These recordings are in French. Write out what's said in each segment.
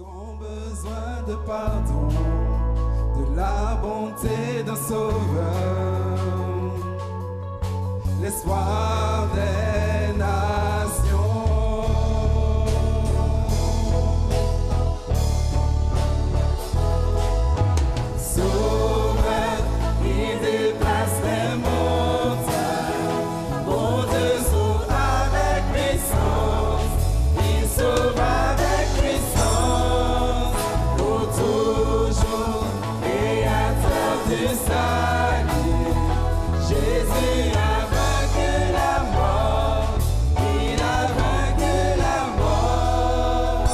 Ton besoin de pardon, de la bonté d'un sauveur, l'espoir des nations. Sauveur, il déplace les montagnes, mon Dieu sauve avec puissance, il sauve avec puissance, pour toujours et à terre du salut. Jésus a vaincu la mort, il a vaincu la mort.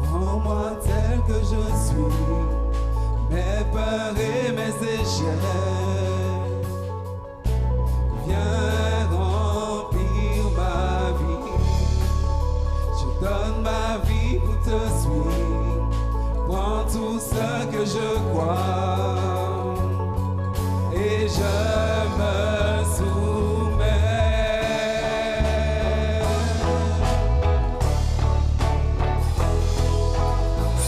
Prends-moi tel que je suis, mes peurs et mes échecs. Viens remplir ma vie. Je donne ma vie pour te suivre. Prends tout ce que je crois et je me soumets.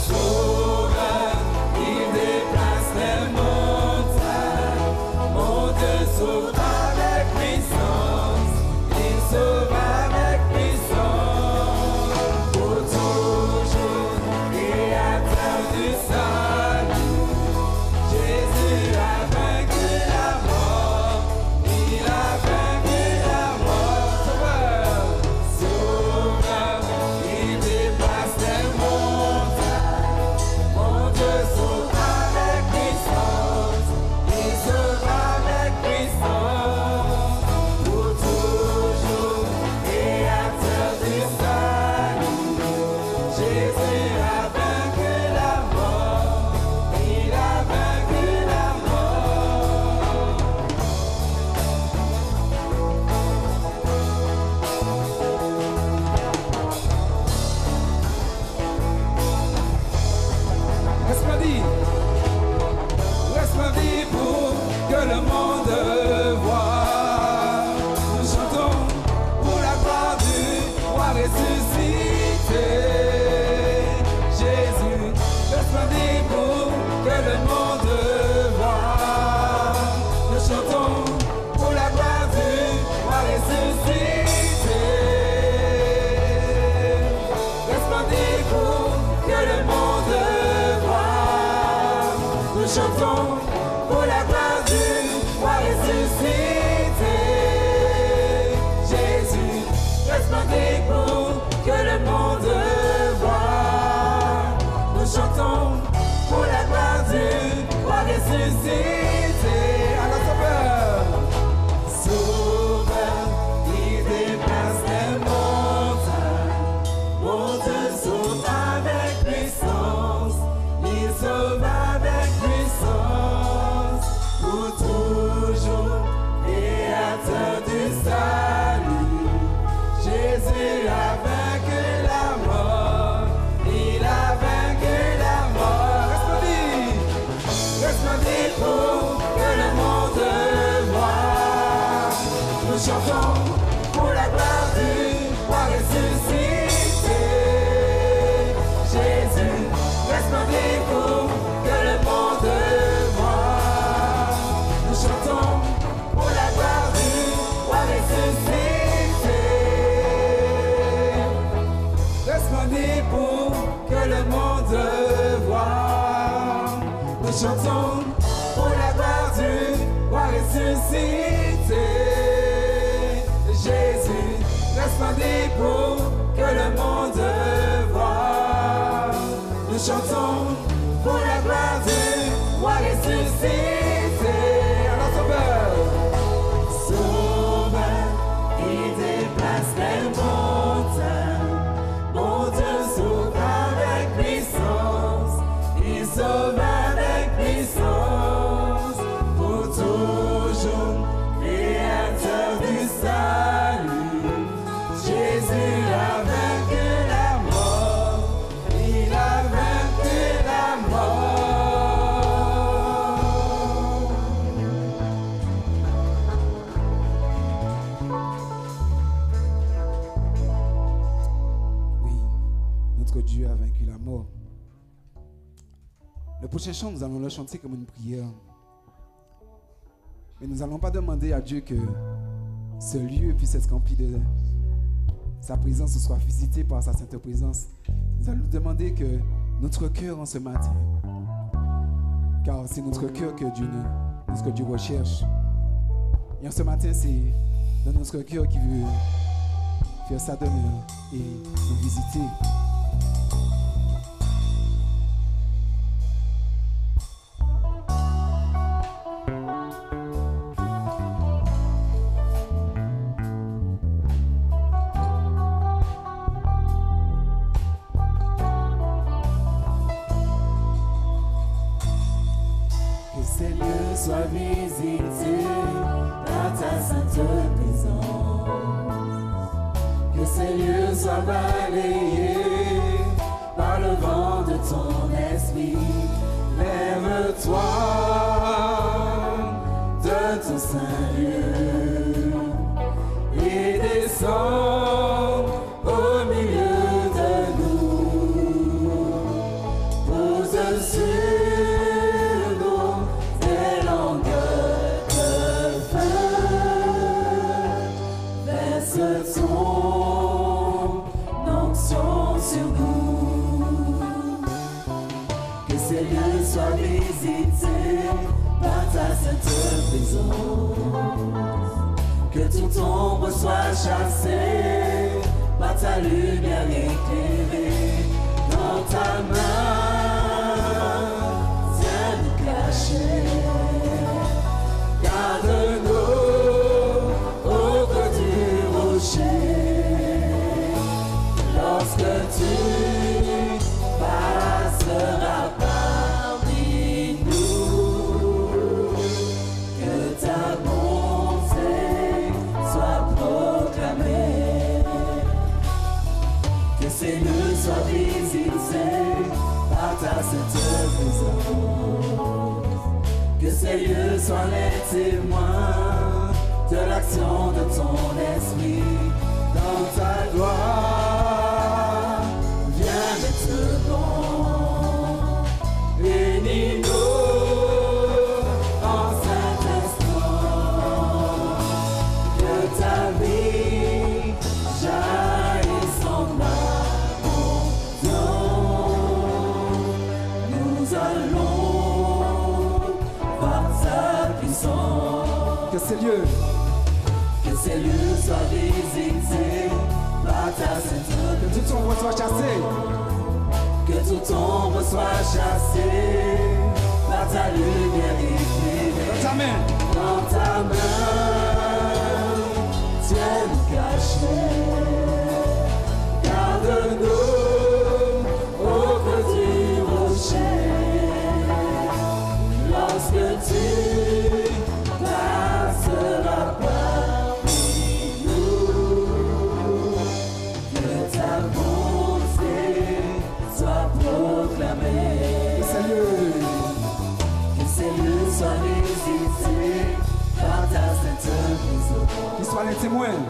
Sauveur, il déplace les montagnes, mon Dieu sauve avec puissance, il sauve avec puissance, pour toujours et à terre du salut. Jésus a vaincu la mort, il a vaincu la mort. Sauveur, il déplace les montagnes, mon Dieu sauve avec puissance, il sauve avec puissance, pour toujours et à terre du salut. Jésus a vaincu la mort, il a vaincu la mort. Laisse-moi dire pour que le monde voit. Nous chantons pour la gloire du roi ressuscité. Jésus, laisse-moi dire pour que le monde voit. Nous chantons pour la gloire du roi ressuscité. Laisse-moi dire pour que le monde voit. Nous chantons pour la gloire du roi ressuscité. Jésus, laisse-moi dire pour que le monde voit. Nous chantons pour la gloire du roi ressuscité. Alors Sauveur, il déplace les montagnes, mon Dieu sauve avec puissance, il sauve avec puissance, pour toujours et à terre du salut. Jésus a vaincu la mort, il a vaincu la mort. Laisse-moi dire pour que le monde voit. Nous chantons pour la gloire du roi ressuscité. Jésus, laisse-moi dire pour que le monde voit. Nous chantons pour la gloire du roi ressuscité. Laisse-moi dire pour que le monde voit. Nous chantons pour la gloire du roi ressuscité. Jésus, laisse-moi dire pour que le monde voit. Nous chantons pour la gloire du roi ressuscité. Alors Sauveur, il déplace les montagnes, mon Dieu sauve avec puissance, il sauve avec puissance, pour toujours et à terre du salut. Jésus a vaincu la mort, il a vaincu vaincu la mort. Le prochain chant, nous allons le chanter comme une prière. Mais nous n'allons pas demander à Dieu que ce lieu puisse être rempli de sa présence, soit visité par sa sainte présence. Nous allons demander que notre cœur en ce matin, car c'est notre cœur que Dieu recherche. Et en ce matin, c'est dans notre cœur qui veut faire sa demeure et nous visiter. Sois visité par ta sainte présence, que ces lieux soient balayés par le vent de ton esprit. Lève-toi de ton saint lieu et descends au milieu de nous. Pose sur sois visité par ta sainte présence, que toute ombre soit chassée par ta lumière éclairée. Dans ta main, tiens-nous cachés, garde-nous au creux du rocher. Lorsque tu passeras parmi nous, que ta bonté soit proclamée, que ces lieux soient visités par ta sainte présence, que ces lieux soient les témoins de l'action de ton esprit dans ta gloire. Viens maintenant, bénis-nous en cet instant, que ta vie jaillisse en abondance. Nous allons voir ta puissance. Que ces lieux soient visités par ta sainte, que toute ombre soit chassée, que toute ombre soit chassée par ta lumière éclairée. dans ta main, tiens-nous cachés, garde-nous au creux du rocher. Lorsque tu passeras parmi nous, que ta bonté soit proclamée, que ces lieux soient visités par ta sainte présence, qu'ils soient les témoins,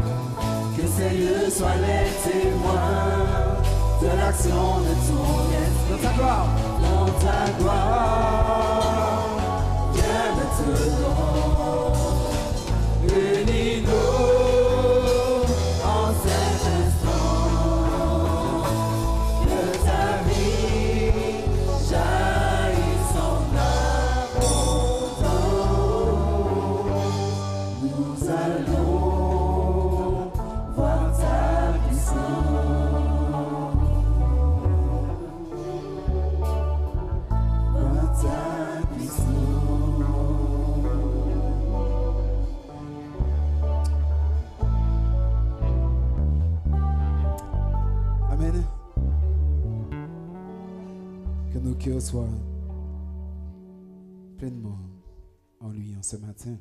que ces lieux soient les témoins de l'action de ton esprit dans ta gloire. dans ta gloire. Viens maintenant, unis-nous en cet instant, que ta vie jaillisse en abondance. Nous allons voir ta puissance, voir ta puissance. Amen. Que nos cœurs soient pleinement en lui en ce matin.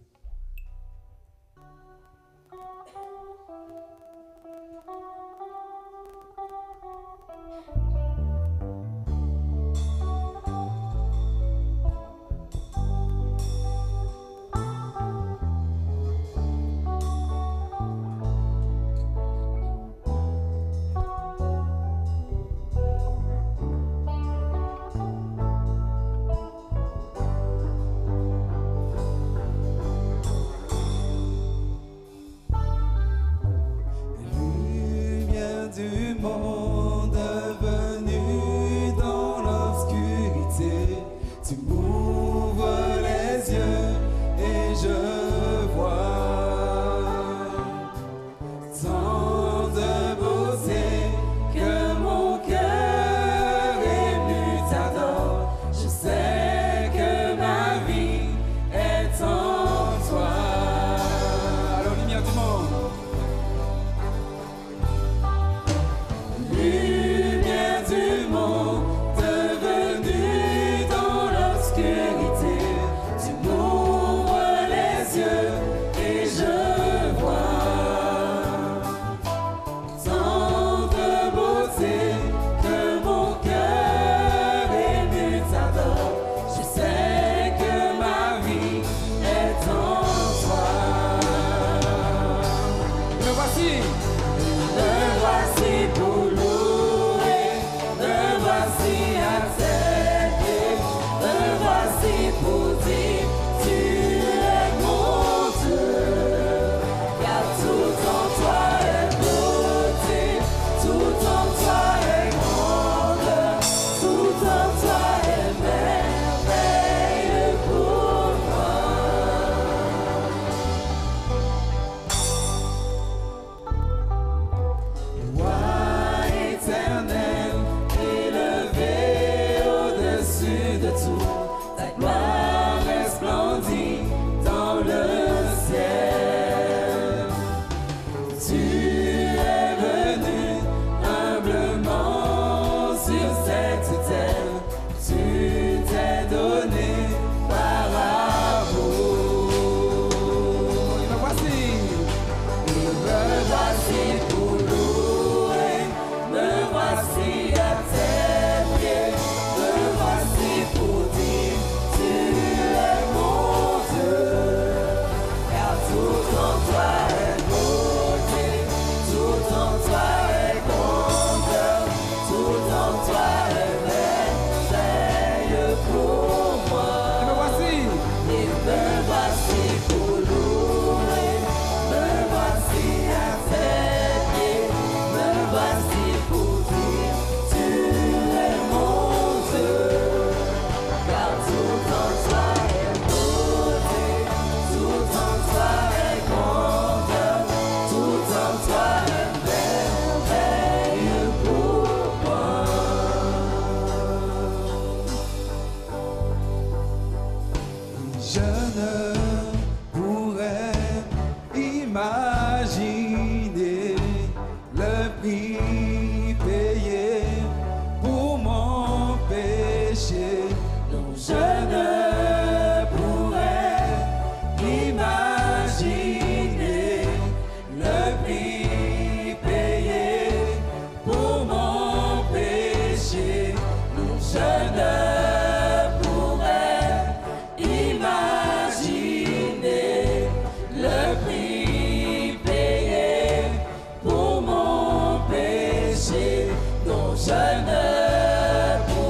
tutelle, tu t'es donné par amour. Me voici pour louer, me voici à tes pieds, me voici pour dire, tu es mon Dieu, car tout en toi est beauté, tout en toi est grandeur, tout en toi est merveille pour moi. me voici Et me voici pour louer, me voici à tes pieds, me voici pour dire, tu es mon Dieu, car tout en toi est beauté, tout en toi est grandeur, tout en toi est merveille pour moi. Je ne pourrais imaginer le prix payé pour mon péché. Non, je ne pourrais imaginer le prix payé pour mon péché. Non, je ne pourrais imaginer le prix payé pour mon péché. Non, je ne pourrais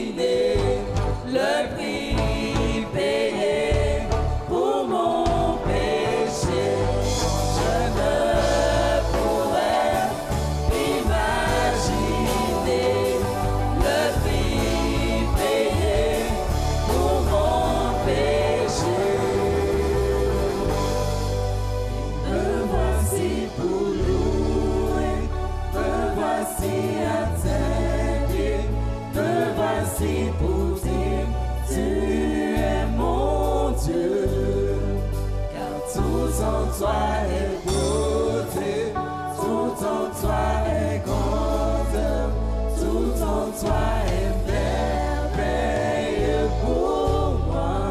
imaginer le prix payé pour mon péché. Je ne pourrais imaginer le prix payé pour mon péché. Me voici pour louer, me voici à tes pieds, me voici pour dire, tu es mon Dieu, car tout en toi est beauté, tout en toi est grandeur, tout en toi est merveille pour moi.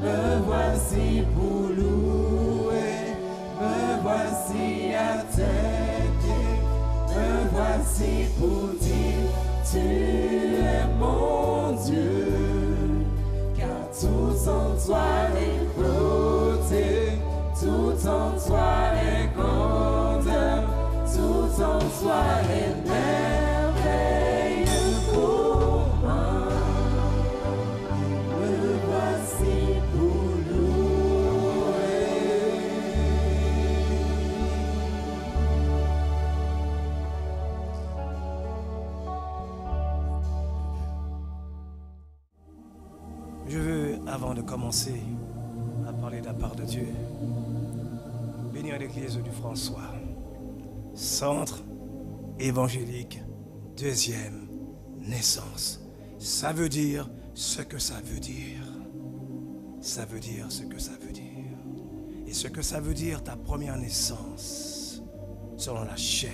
Me voici pour louer, me voici à tes pieds, me voici pour dire, tu es mon Dieu, car tout en toi est beauté, tout en toi est grandeur, tout en toi est merveille pour moi. Me voici pour louer. Je veux, avant de commencer à parler de la part de Dieu, bénir l'église du François, centre évangélique, deuxième naissance. Ça veut dire ce que ça veut dire. Ça veut dire ce que ça veut dire. Et ce que ça veut dire, ta première naissance, selon la chair,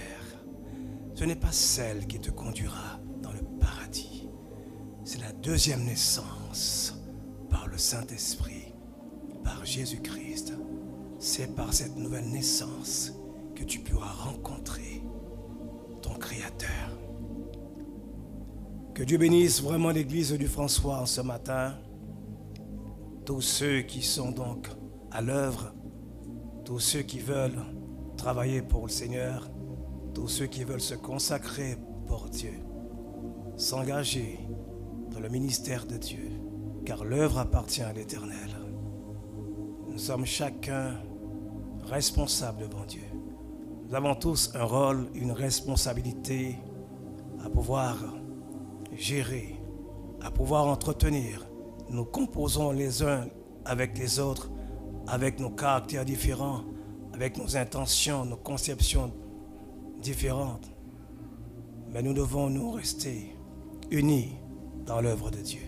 ce n'est pas celle qui te conduira dans le paradis. C'est la deuxième naissance par le Saint-Esprit, par Jésus-Christ. C'est par cette nouvelle naissance que tu pourras rencontrer ton Créateur. Que Dieu bénisse vraiment l'église du François en ce matin. Tous ceux qui sont donc à l'œuvre, tous ceux qui veulent travailler pour le Seigneur, tous ceux qui veulent se consacrer pour Dieu, s'engager dans le ministère de Dieu, car l'œuvre appartient à l'Éternel. Nous sommes chacun responsables devant Dieu. Nous avons tous un rôle, une responsabilité à pouvoir gérer, à pouvoir entretenir. Nous composons les uns avec les autres, avec nos caractères différents, avec nos intentions, nos conceptions différentes. Mais nous devons nous rester unis dans l'œuvre de Dieu.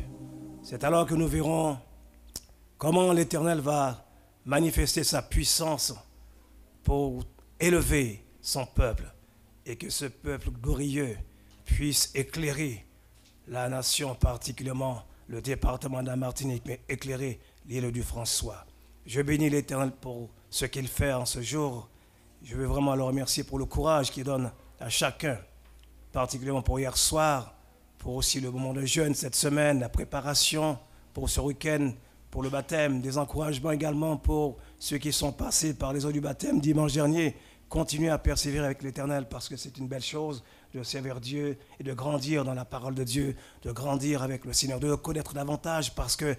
C'est alors que nous verrons comment l'Éternel va manifester sa puissance pour élever son peuple et que ce peuple glorieux puisse éclairer la nation, particulièrement le département de la Martinique, mais éclairer l'île du François. Je bénis l'Éternel pour ce qu'il fait en ce jour. Je veux vraiment le remercier pour le courage qu'il donne à chacun, particulièrement pour hier soir, pour aussi le moment de jeûne cette semaine, la préparation pour ce week-end, pour le baptême, des encouragements également pour ceux qui sont passés par les eaux du baptême dimanche dernier. Continuez à persévérer avec l'Éternel parce que c'est une belle chose de servir Dieu et de grandir dans la parole de Dieu, de grandir avec le Seigneur, de le connaître davantage parce que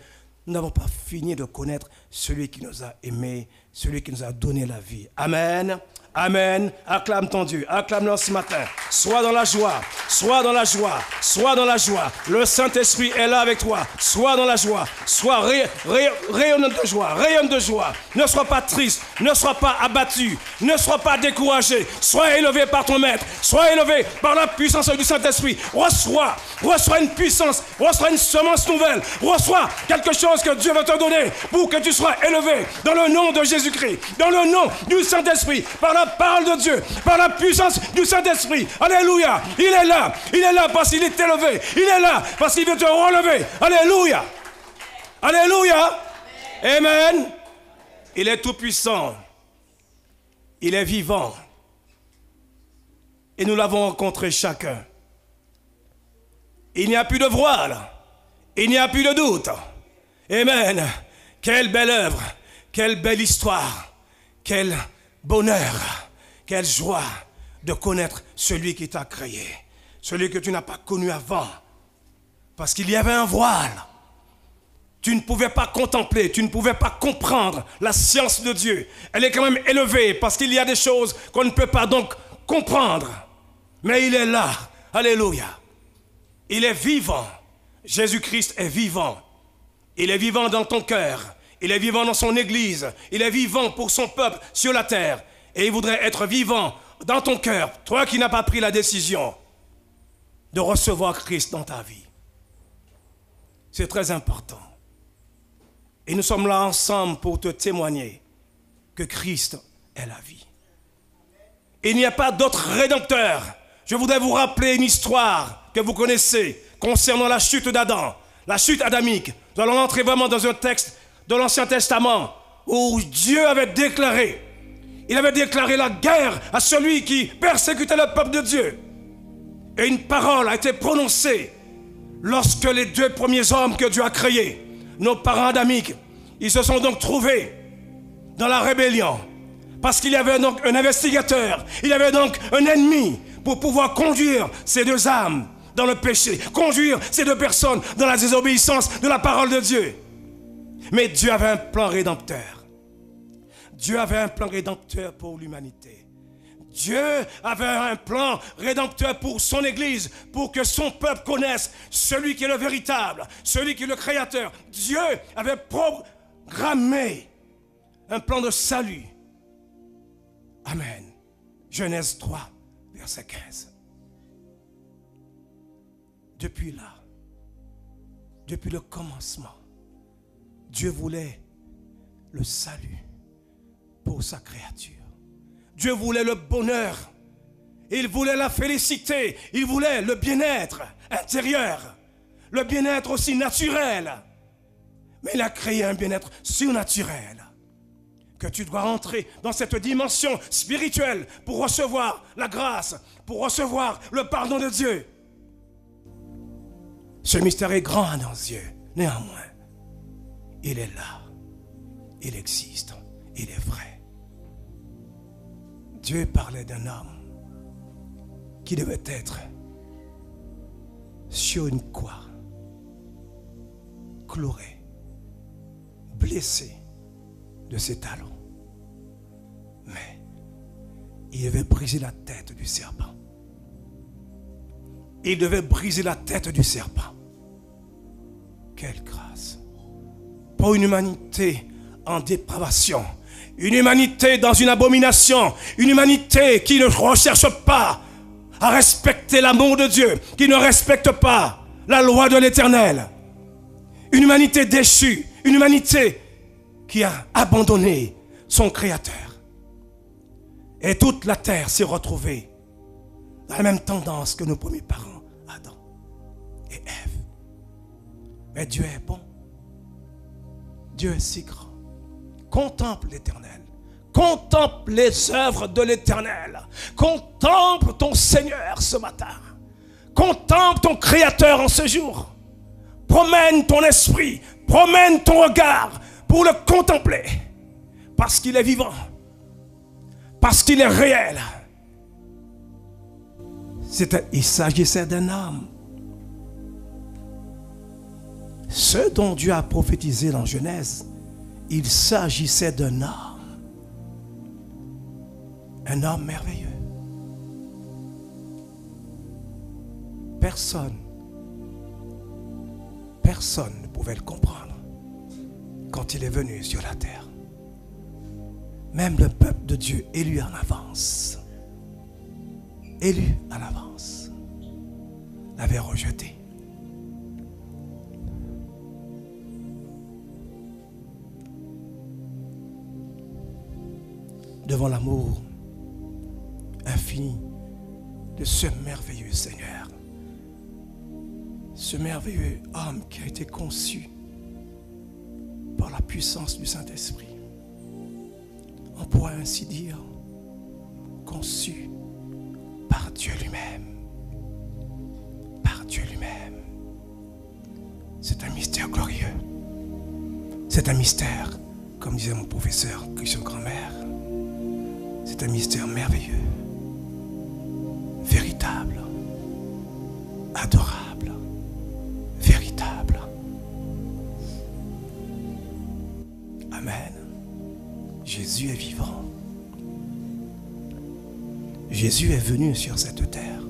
nous n'avons pas fini de connaître celui qui nous a aimés, celui qui nous a donné la vie. Amen. Amen. Acclame ton Dieu. Acclame-le ce matin. Sois dans la joie. Sois dans la joie. Sois dans la joie. Le Saint-Esprit est là avec toi. Sois dans la joie. Sois rayonnant de joie. Rayonne de joie. Ne sois pas triste. Ne sois pas abattu. Ne sois pas découragé. Sois élevé par ton Maître. Sois élevé par la puissance du Saint-Esprit. Reçois une puissance. Reçois une semence nouvelle. Reçois quelque chose que Dieu va te donner pour que tu sois élevé dans le nom de Jésus-Christ. Dans le nom du Saint-Esprit. Par la parole de Dieu, par la puissance du Saint-Esprit. Alléluia. Il est là parce qu'il est élevé. Il est là parce qu'il veut te relever. Alléluia. Alléluia. Amen. Il est tout puissant. Il est vivant. Et nous l'avons rencontré chacun. Il n'y a plus de voile. Il n'y a plus de doute. Amen. Quelle belle œuvre. Quelle belle histoire. Quel bonheur, quelle joie de connaître celui qui t'a créé, celui que tu n'as pas connu avant, parce qu'il y avait un voile. Tu ne pouvais pas contempler, tu ne pouvais pas comprendre la science de Dieu. Elle est quand même élevée parce qu'il y a des choses qu'on ne peut pas donc comprendre. Mais il est là, alléluia. Il est vivant, Jésus-Christ est vivant. Il est vivant dans ton cœur. Il est vivant dans son église. Il est vivant pour son peuple sur la terre. Et il voudrait être vivant dans ton cœur. Toi qui n'as pas pris la décision de recevoir Christ dans ta vie. C'est très important. Et nous sommes là ensemble pour te témoigner que Christ est la vie. Il n'y a pas d'autre rédempteur. Je voudrais vous rappeler une histoire que vous connaissez concernant la chute d'Adam, la chute adamique. Nous allons entrer vraiment dans un texte de l'Ancien Testament, où Dieu avait déclaré, il avait déclaré la guerre à celui qui persécutait le peuple de Dieu. Et une parole a été prononcée lorsque les deux premiers hommes que Dieu a créés, nos parents adamiques, ils se sont donc trouvés dans la rébellion. Parce qu'il y avait donc un investigateur, il y avait donc un ennemi pour pouvoir conduire ces deux âmes dans le péché, conduire ces deux personnes dans la désobéissance de la parole de Dieu. Mais Dieu avait un plan rédempteur. Dieu avait un plan rédempteur pour l'humanité. Dieu avait un plan rédempteur pour son Église, pour que son peuple connaisse celui qui est le véritable, celui qui est le créateur. Dieu avait programmé un plan de salut. Amen. Genèse 3, verset 15. Depuis là, depuis le commencement, Dieu voulait le salut pour sa créature. Dieu voulait le bonheur. Il voulait la félicité. Il voulait le bien-être intérieur. Le bien-être aussi naturel. Mais il a créé un bien-être surnaturel. Que tu dois rentrer dans cette dimension spirituelle pour recevoir la grâce, pour recevoir le pardon de Dieu. Ce mystère est grand dans Dieu. Néanmoins, il est là, il existe, il est vrai. Dieu parlait d'un homme qui devait être sur une croix, chloré, blessé de ses talons. Mais il devait briser la tête du serpent. Il devait briser la tête du serpent. Quelle grâce! Pour une humanité en dépravation, une humanité dans une abomination, une humanité qui ne recherche pas à respecter l'amour de Dieu, qui ne respecte pas la loi de l'Éternel. Une humanité déchue, une humanité qui a abandonné son Créateur. Et toute la terre s'est retrouvée dans la même tendance que nos premiers parents, Adam et Ève. Mais Dieu est bon. Dieu est si grand. Contemple l'Éternel. Contemple les œuvres de l'Éternel. Contemple ton Seigneur ce matin. Contemple ton Créateur en ce jour. Promène ton esprit, promène ton regard pour le contempler. Parce qu'il est vivant. Parce qu'il est réel. Il s'agissait d'un homme. Ce dont Dieu a prophétisé dans Genèse, il s'agissait d'un homme. Un homme merveilleux. Personne ne pouvait le comprendre quand il est venu sur la terre. Même le peuple de Dieu, élu en avance, l'avait rejeté. Devant l'amour infini de ce merveilleux Seigneur, ce merveilleux homme qui a été conçu par la puissance du Saint-Esprit, on pourrait ainsi dire conçu par Dieu lui-même. Par Dieu lui-même. C'est un mystère glorieux. C'est un mystère, comme disait mon professeur Christian Grand-Mère, c'est un mystère merveilleux, véritable, adorable, véritable. Amen. Jésus est vivant. Jésus est venu sur cette terre.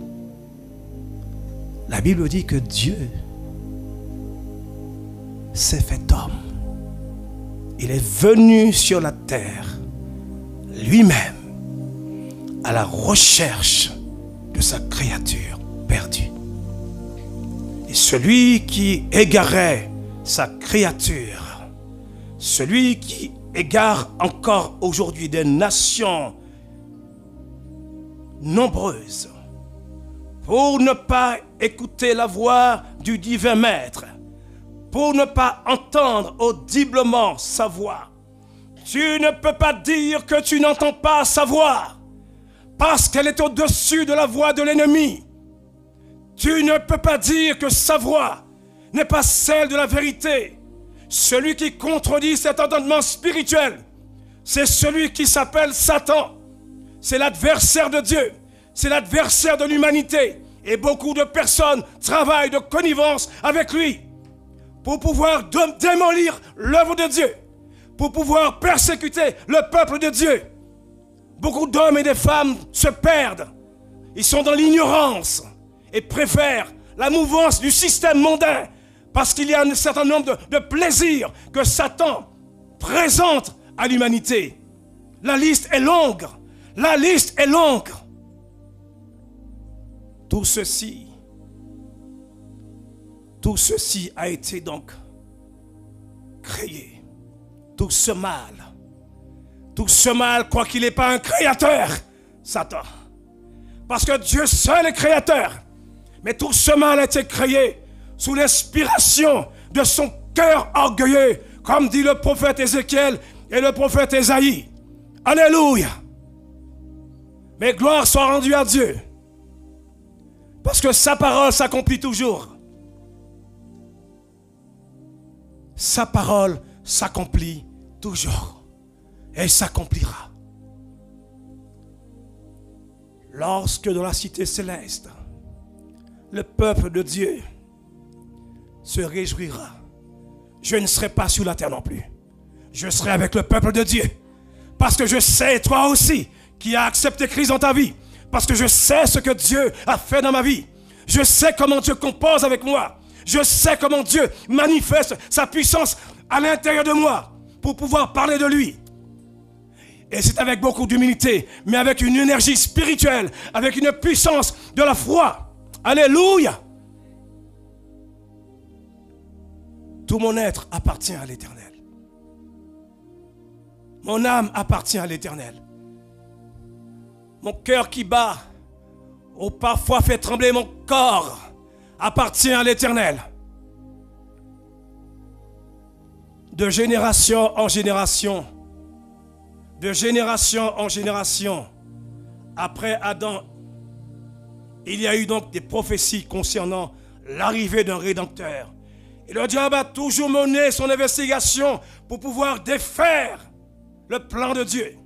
La Bible dit que Dieu s'est fait homme. Il est venu sur la terre lui-même à la recherche de sa créature perdue. Et celui qui égarait sa créature, celui qui égare encore aujourd'hui des nations nombreuses pour ne pas écouter la voix du divin maître, pour ne pas entendre audiblement sa voix. Tu ne peux pas dire que tu n'entends pas sa voix parce qu'elle est au-dessus de la voix de l'ennemi. Tu ne peux pas dire que sa voix n'est pas celle de la vérité. Celui qui contredit cet entendement spirituel, c'est celui qui s'appelle Satan. C'est l'adversaire de Dieu. C'est l'adversaire de l'humanité. Et beaucoup de personnes travaillent de connivence avec lui pour pouvoir démolir l'œuvre de Dieu, pour pouvoir persécuter le peuple de Dieu. Beaucoup d'hommes et de femmes se perdent. Ils sont dans l'ignorance et préfèrent la mouvance du système mondain parce qu'il y a un certain nombre de plaisirs que Satan présente à l'humanité. La liste est longue. La liste est longue. Tout ceci a été donc créé. Tout ce mal, quoi qu'il n'ait pas un créateur, Satan. Parce que Dieu seul est créateur. Mais tout ce mal a été créé sous l'inspiration de son cœur orgueilleux, comme dit le prophète Ézéchiel et le prophète Ésaïe. Alléluia. Mais gloire soit rendue à Dieu. Parce que sa parole s'accomplit toujours. Sa parole s'accomplit toujours. Et s'accomplira. Lorsque dans la cité céleste, le peuple de Dieu se réjouira, je ne serai pas sur la terre non plus. Je serai avec le peuple de Dieu. Parce que je sais, toi aussi, qui as accepté Christ dans ta vie, parce que je sais ce que Dieu a fait dans ma vie. Je sais comment Dieu compose avec moi. Je sais comment Dieu manifeste sa puissance à l'intérieur de moi pour pouvoir parler de lui. Et c'est avec beaucoup d'humilité, mais avec une énergie spirituelle, avec une puissance de la foi. Alléluia. Tout mon être appartient à l'Éternel. Mon âme appartient à l'Éternel. Mon cœur qui bat oh parfois fait trembler mon corps, appartient à l'Éternel. De génération en génération, de génération en génération, après Adam, il y a eu donc des prophéties concernant l'arrivée d'un Rédempteur. Et le diable a toujours mené son investigation pour pouvoir défaire le plan de Dieu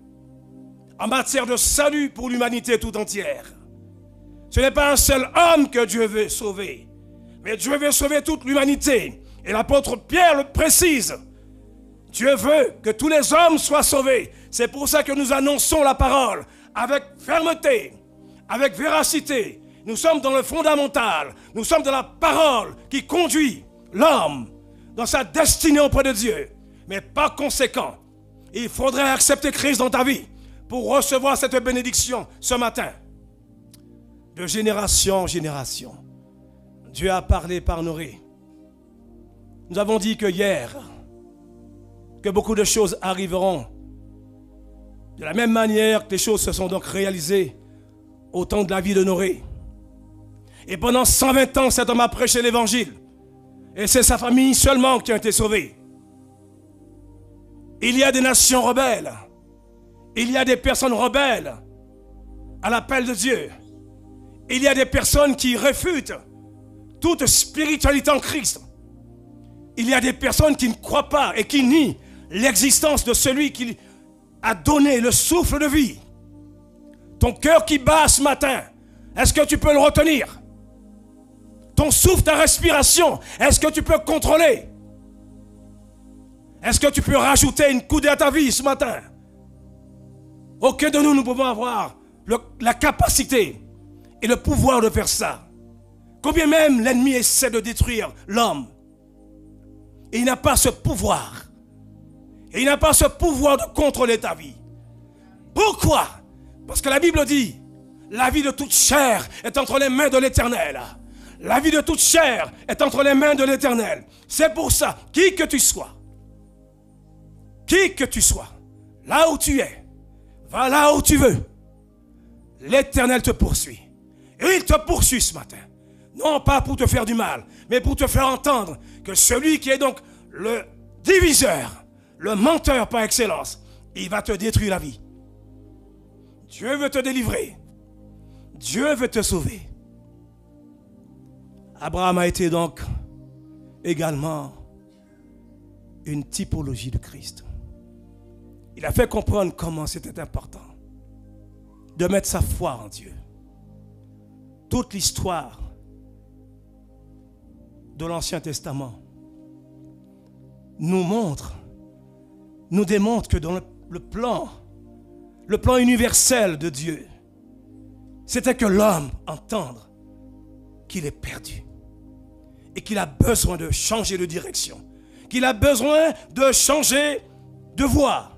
en matière de salut pour l'humanité tout entière. Ce n'est pas un seul homme que Dieu veut sauver, mais Dieu veut sauver toute l'humanité. Et l'apôtre Pierre le précise. Dieu veut que tous les hommes soient sauvés. C'est pour ça que nous annonçons la parole avec fermeté, avec véracité. Nous sommes dans le fondamental. Nous sommes dans la parole qui conduit l'homme dans sa destinée auprès de Dieu. Mais par conséquent, il faudrait accepter Christ dans ta vie pour recevoir cette bénédiction ce matin. De génération en génération, Dieu a parlé par Noé. Nous avons dit que hier, que beaucoup de choses arriveront. De la même manière que les choses se sont donc réalisées au temps de la vie de Noé. Et pendant 120 ans, cet homme a prêché l'évangile. Et c'est sa famille seulement qui a été sauvée. Il y a des nations rebelles. Il y a des personnes rebelles à l'appel de Dieu. Il y a des personnes qui réfutent toute spiritualité en Christ. Il y a des personnes qui ne croient pas et qui nient l'existence de celui qui a donné le souffle de vie. Ton cœur qui bat ce matin, est-ce que tu peux le retenir? Ton souffle, ta respiration, est-ce que tu peux contrôler? Est-ce que tu peux rajouter une coudée à ta vie ce matin? Aucun de nous pouvons avoir la capacité et le pouvoir de faire ça. Combien même l'ennemi essaie de détruire l'homme, et il n'a pas ce pouvoir. Et il n'a pas ce pouvoir de contrôler ta vie. Pourquoi? Parce que la Bible dit, la vie de toute chair est entre les mains de l'Éternel. La vie de toute chair est entre les mains de l'Éternel. C'est pour ça, qui que tu sois, là où tu es, va là où tu veux. L'Éternel te poursuit. Et il te poursuit ce matin. Non pas pour te faire du mal, mais pour te faire entendre que celui qui est donc le diviseur, le menteur par excellence, il va te détruire la vie. Dieu veut te délivrer. Dieu veut te sauver. Abraham a été donc également une typologie de Christ. Il a fait comprendre comment c'était important de mettre sa foi en Dieu. Toute l'histoire de l'Ancien Testament nous démontre que dans le plan universel de Dieu, c'était que l'homme entende qu'il est perdu et qu'il a besoin de changer de direction, qu'il a besoin de changer de voie.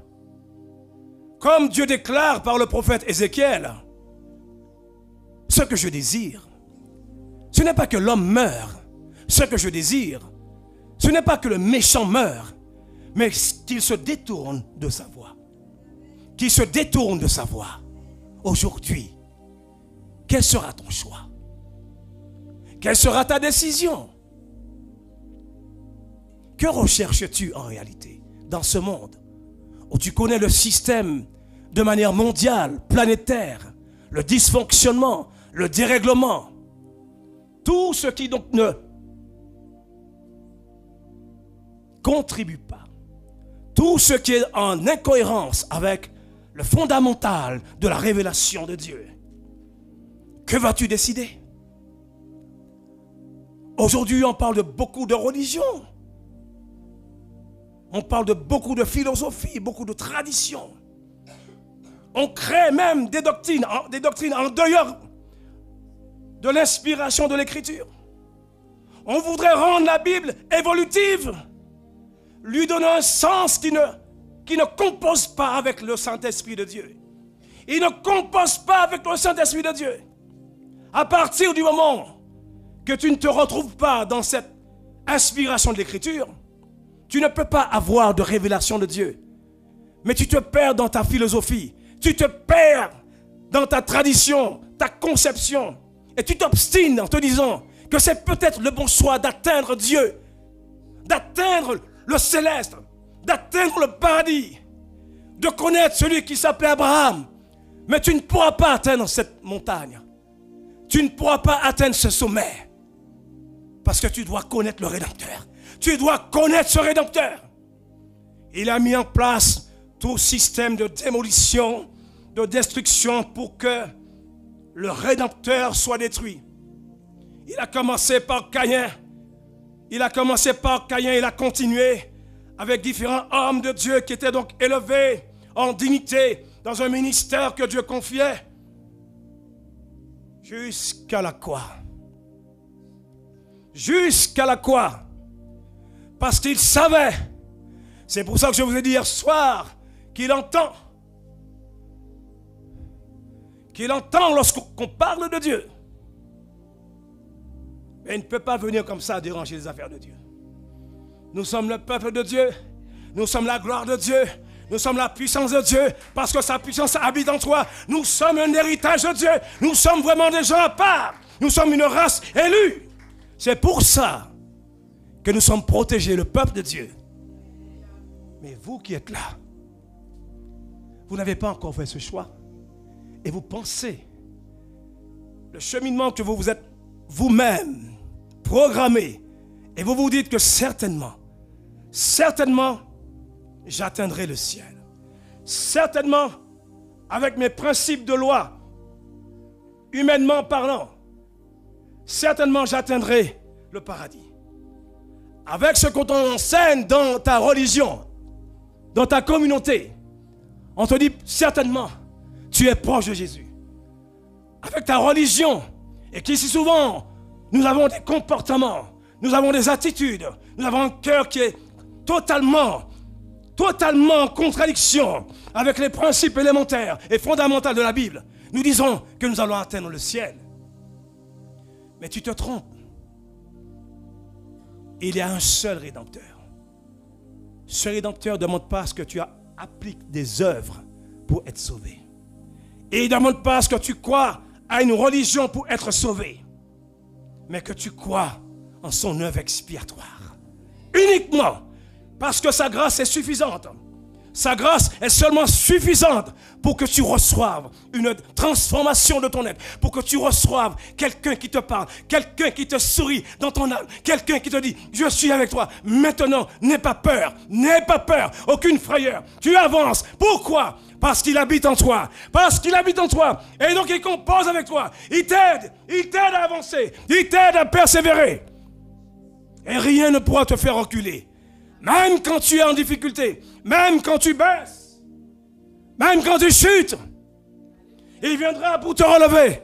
Comme Dieu déclare par le prophète Ézéchiel, ce que je désire, ce n'est pas que l'homme meure. Ce que je désire, ce n'est pas que le méchant meure, mais qu'il se détourne de sa voie. Qu'il se détourne de sa voie. Aujourd'hui, quel sera ton choix? Quelle sera ta décision? Que recherches-tu en réalité dans ce monde où tu connais le système de manière mondiale, planétaire, le dysfonctionnement, le dérèglement, tout ce qui donc ne contribue pas, tout ce qui est en incohérence avec le fondamental de la révélation de Dieu. Que vas-tu décider? Aujourd'hui, on parle de beaucoup de religions. On parle de beaucoup de philosophies, beaucoup de traditions. On crée même des doctrines en dehors de l'inspiration de l'Écriture. On voudrait rendre la Bible évolutive, lui donner un sens qui ne compose pas avec le Saint-Esprit de Dieu. Il ne compose pas avec le Saint-Esprit de Dieu. À partir du moment que tu ne te retrouves pas dans cette inspiration de l'Écriture, tu ne peux pas avoir de révélation de Dieu. Mais tu te perds dans ta philosophie, tu te perds dans ta tradition, ta conception. et tu t'obstines en te disant que c'est peut-être le bon choix d'atteindre Dieu, d'atteindre le céleste, d'atteindre le paradis, de connaître celui qui s'appelait Abraham, mais tu ne pourras pas atteindre cette montagne. Tu ne pourras pas atteindre ce sommet. Parce que tu dois connaître le Rédempteur. Tu dois connaître ce Rédempteur. Il a mis en place tout système de démolition, de destruction pour que le Rédempteur soit détruit. Il a commencé par Caïn. Il a continué avec différents hommes de Dieu qui étaient donc élevés en dignité dans un ministère que Dieu confiait. Jusqu'à la croix. Jusqu'à la croix. Parce qu'il savait. C'est pour ça que je vous ai dit hier soir qu'il entend. Qu'il entend lorsqu'on parle de Dieu. Mais il ne peut pas venir comme ça déranger les affaires de Dieu. Nous sommes le peuple de Dieu. Nous sommes la gloire de Dieu. Nous sommes la puissance de Dieu parce que sa puissance habite en toi. Nous sommes un héritage de Dieu. Nous sommes vraiment des gens à part. Nous sommes une race élue. C'est pour ça que nous sommes protégés, le peuple de Dieu. Mais vous qui êtes là, vous n'avez pas encore fait ce choix. Et vous pensez, le cheminement que vous vous êtes vous-même programmé, et vous vous dites que certainement, j'atteindrai le ciel. Certainement, avec mes principes de loi, humainement parlant, certainement j'atteindrai le paradis. Avec ce qu'on t'enseigne dans ta religion, dans ta communauté, on te dit certainement, tu es proche de Jésus. Avec ta religion, et qu'ici souvent, nous avons des comportements, nous avons des attitudes, nous avons un cœur qui est totalement en contradiction avec les principes élémentaires et fondamentaux de la Bible. Nous disons que nous allons atteindre le ciel. Mais tu te trompes. Il y a un seul Rédempteur. Ce Rédempteur ne demande pas à ce que tu appliques des œuvres pour être sauvé. Et il ne demande pas à ce que tu crois à une religion pour être sauvé. Mais que tu crois en son œuvre expiatoire. Uniquement parce que sa grâce est suffisante. Sa grâce est seulement suffisante pour que tu reçoives une transformation de ton être. Pour que tu reçoives quelqu'un qui te parle, quelqu'un qui te sourit dans ton âme, quelqu'un qui te dit, je suis avec toi. Maintenant, n'aie pas peur, aucune frayeur. Tu avances. Pourquoi ? Parce qu'il habite en toi. Parce qu'il habite en toi. Et donc il compose avec toi. Il t'aide à avancer. Il t'aide à persévérer. Et rien ne pourra te faire reculer. Même quand tu es en difficulté, même quand tu baisses, même quand tu chutes, il viendra pour te relever.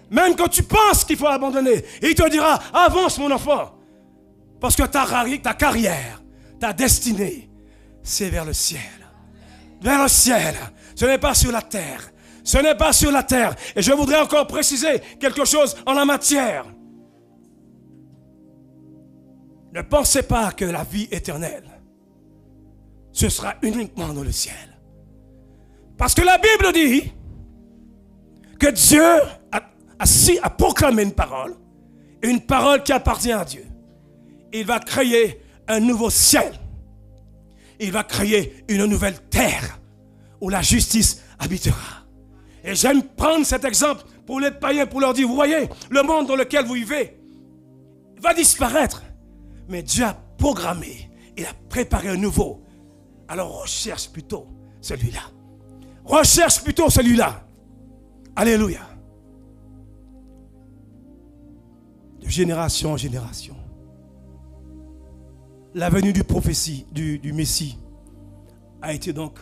Même quand tu penses qu'il faut abandonner, il te dira, avance mon enfant. Parce que ta carrière, ta destinée, c'est vers le ciel. Vers le ciel. Ce n'est pas sur la terre. Ce n'est pas sur la terre. Et je voudrais encore préciser quelque chose en la matière. Ne pensez pas que la vie éternelle, ce sera uniquement dans le ciel. Parce que la Bible dit que Dieu a proclamé une parole qui appartient à Dieu. Il va créer un nouveau ciel. Il va créer une nouvelle terre où la justice habitera. Et j'aime prendre cet exemple pour les païens, pour leur dire, vous voyez, le monde dans lequel vous vivez va disparaître. Mais Dieu a programmé, il a préparé un nouveau. Alors recherche plutôt celui-là. Recherche plutôt celui-là. Alléluia. De génération en génération. La venue du Messie a été donc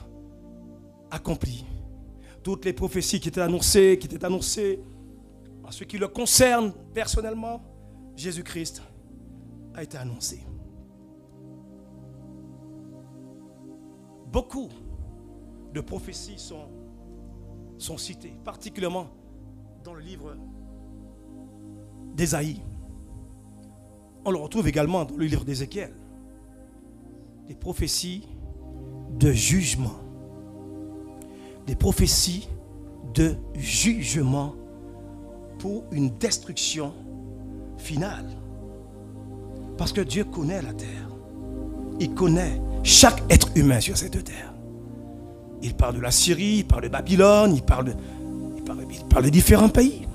accomplie. Toutes les prophéties qui étaient annoncées en ce qui le concerne personnellement, Jésus-Christ a été annoncé. Beaucoup de prophéties sont citées, particulièrement dans le livre d'Ésaïe. On le retrouve également dans le livre d'Ézéchiel. Des prophéties de jugement. Des prophéties de jugement pour une destruction finale. Parce que Dieu connaît la terre. Il connaît chaque être humain sur cette terre. Il parle de la Syrie, il parle de Babylone, il parle de différents pays.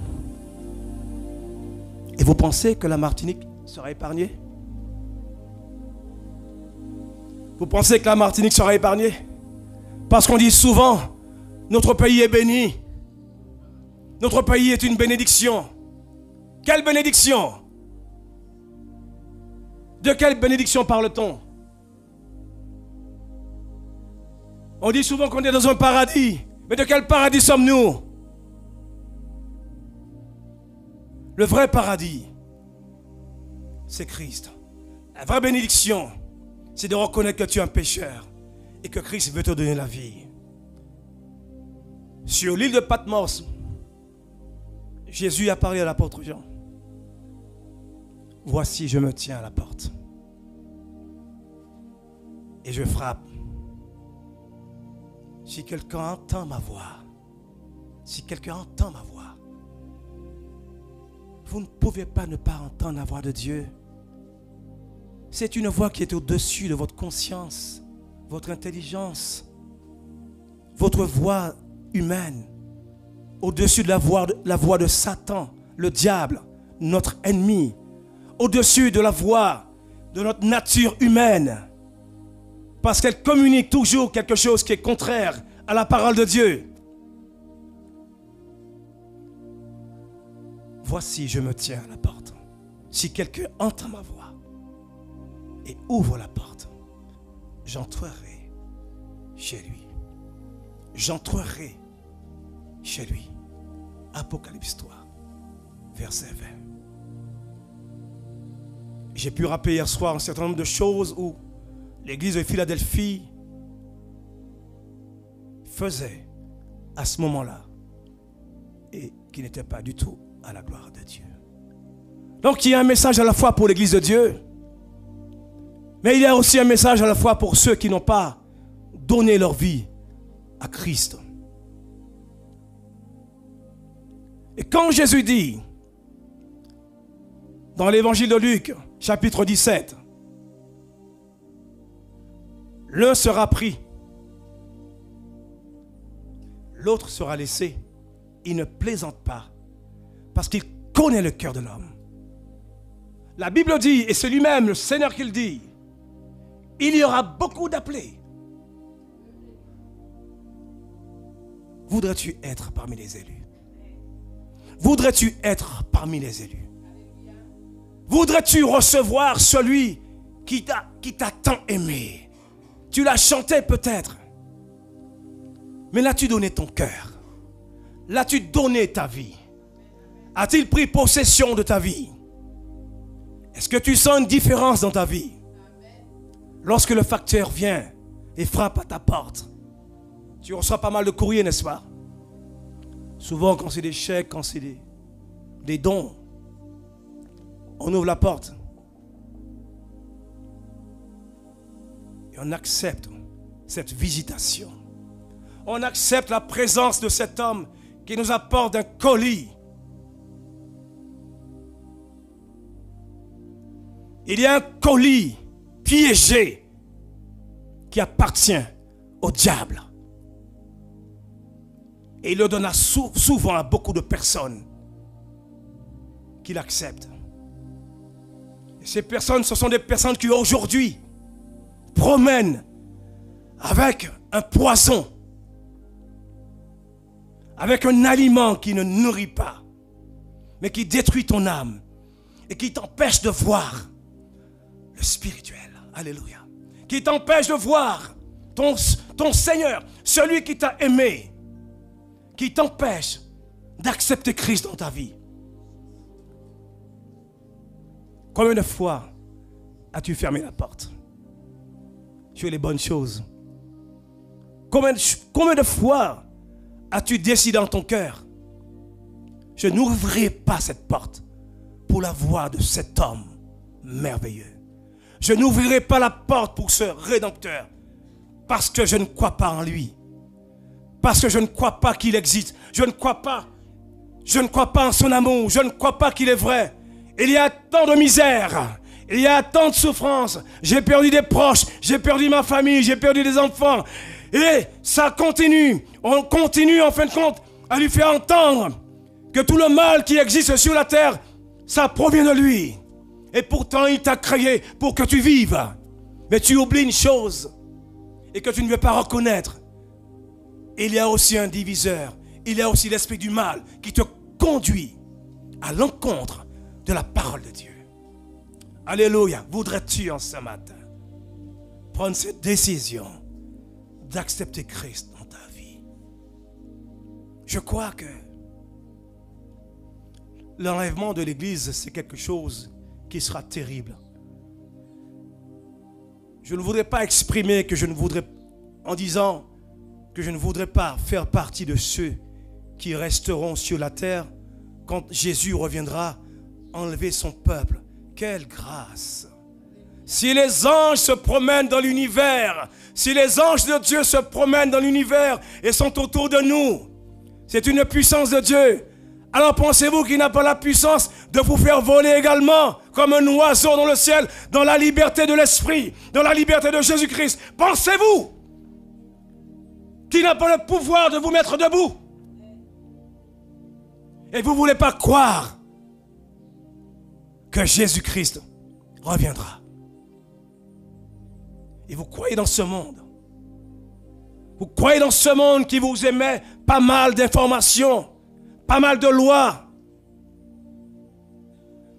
Et vous pensez que la Martinique sera épargnée? Vous pensez que la Martinique sera épargnée? Parce qu'on dit souvent, notre pays est béni. Notre pays est une bénédiction. Quelle bénédiction? De quelle bénédiction parle-t-on? On dit souvent qu'on est dans un paradis. Mais de quel paradis sommes-nous? Le vrai paradis, c'est Christ. La vraie bénédiction, c'est de reconnaître que tu es un pécheur et que Christ veut te donner la vie. Sur l'île de Patmos, Jésus a parlé à l'apôtre Jean. Voici, je me tiens à la porte et je frappe. Si quelqu'un entend ma voix, vous ne pouvez pas ne pas entendre la voix de Dieu. C'est une voix qui est au-dessus de votre conscience, votre intelligence, votre voix humaine, au-dessus de la voix de Satan, le diable, notre ennemi, au-dessus de la voix de notre nature humaine, parce qu'elle communique toujours quelque chose qui est contraire à la parole de Dieu. Voici, je me tiens à la porte. Si quelqu'un entend ma voix et ouvre la porte, j'entrerai chez lui. J'entrerai chez lui. Apocalypse 3, verset 20. J'ai pu rappeler hier soir un certain nombre de choses où l'église de Philadelphie faisait à ce moment-là et qui n'était pas du tout à la gloire de Dieu. Donc il y a un message à la fois pour l'église de Dieu, mais il y a aussi un message à la fois pour ceux qui n'ont pas donné leur vie à Christ. Et quand Jésus dit dans l'évangile de Luc, chapitre 17, l'un sera pris, l'autre sera laissé. Il ne plaisante pas parce qu'il connaît le cœur de l'homme. La Bible dit, et c'est lui-même le Seigneur qui le dit, il y aura beaucoup d'appelés. Voudrais-tu être parmi les élus? Voudrais-tu être parmi les élus? Voudrais-tu recevoir celui qui t'a tant aimé? Tu l'as chanté peut-être, mais l'as-tu donné ton cœur? L'as-tu donné ta vie? A-t-il pris possession de ta vie? Est-ce que tu sens une différence dans ta vie? Lorsque le facteur vient et frappe à ta porte, tu reçois pas mal de courriers, n'est-ce pas? Souvent, quand c'est des chèques, quand c'est des dons, on ouvre la porte et on accepte cette visitation. On accepte la présence de cet homme qui nous apporte un colis. Il y a un colis piégé qui appartient au diable. Et il le donne souvent à beaucoup de personnes qui l'acceptent. Et ces personnes, ce sont des personnes qui aujourd'hui promènent avec un poison, avec un aliment qui ne nourrit pas, mais qui détruit ton âme et qui t'empêche de voir le spirituel. Alléluia. Qui t'empêche de voir ton Seigneur, celui qui t'a aimé, qui t'empêche d'accepter Christ dans ta vie. Combien de fois as-tu fermé la porte sur les bonnes choses? Combien de fois as-tu décidé dans ton cœur, je n'ouvrirai pas cette porte pour la voix de cet homme merveilleux. Je n'ouvrirai pas la porte pour ce Rédempteur parce que je ne crois pas en lui. Parce que je ne crois pas qu'il existe. Je ne crois pas Je ne crois pas en son amour. Je ne crois pas qu'il est vrai. Il y a tant de misère. Il y a tant de souffrance. J'ai perdu des proches. J'ai perdu ma famille. J'ai perdu des enfants. Et ça continue. On continue en fin de compte à lui faire entendre que tout le mal qui existe sur la terre, ça provient de lui. Et pourtant, il t'a créé pour que tu vives. Mais tu oublies une chose et que tu ne veux pas reconnaître. Il y a aussi un diviseur. Il y a aussi l'esprit du mal qui te conduit à l'encontre de la parole de Dieu. Alléluia. Voudrais-tu en ce matin prendre cette décision d'accepter Christ dans ta vie? Je crois que l'enlèvement de l'Église, c'est quelque chose qui sera terrible. Je ne voudrais pas exprimer que je ne voudrais, en disant que je ne voudrais pas faire partie de ceux qui resteront sur la terre quand Jésus reviendra enlever son peuple. Quelle grâce! Si les anges se promènent dans l'univers, si les anges de Dieu se promènent dans l'univers et sont autour de nous, c'est une puissance de Dieu. Alors pensez-vous qu'il n'a pas la puissance de vous faire voler également comme un oiseau dans le ciel, dans la liberté de l'esprit, dans la liberté de Jésus-Christ? Pensez-vous qu'il n'a pas le pouvoir de vous mettre debout? Et vous ne voulez pas croire que Jésus-Christ reviendra. Et vous croyez dans ce monde. Vous croyez dans ce monde qui vous émet pas mal d'informations, pas mal de lois.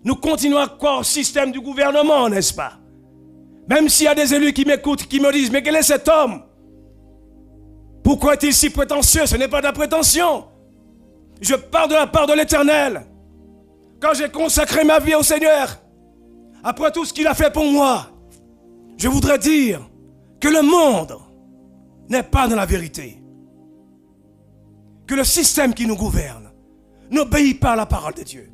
Nous continuons à croire au système du gouvernement, n'est-ce pas? Même s'il y a des élus qui m'écoutent, qui me disent, mais quel est cet homme? Pourquoi est-il si prétentieux? Ce n'est pas de la prétention. Je parle de la part de l'Éternel. Quand j'ai consacré ma vie au Seigneur, après tout ce qu'il a fait pour moi, je voudrais dire que le monde n'est pas dans la vérité. Que le système qui nous gouverne n'obéit pas à la parole de Dieu.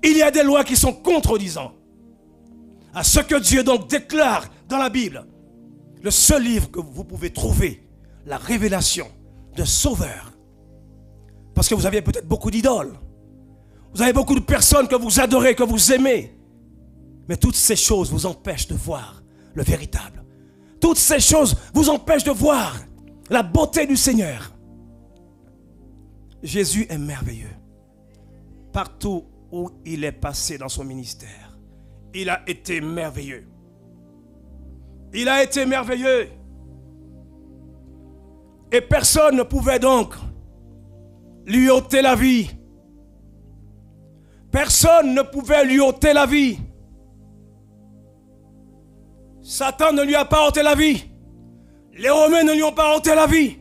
Il y a des lois qui sont contredisant à ce que Dieu donc déclare dans la Bible. Le seul livre que vous pouvez trouver, la révélation de Sauveur. Parce que vous avez peut-être beaucoup d'idoles. Vous avez beaucoup de personnes que vous adorez, que vous aimez. Mais toutes ces choses vous empêchent de voir le véritable. Toutes ces choses vous empêchent de voir la beauté du Seigneur. Jésus est merveilleux. Partout où il est passé dans son ministère, il a été merveilleux. Il a été merveilleux. Et personne ne pouvait donc lui ôter la vie. Personne ne pouvait lui ôter la vie. Satan ne lui a pas ôté la vie. Les Romains ne lui ont pas ôté la vie.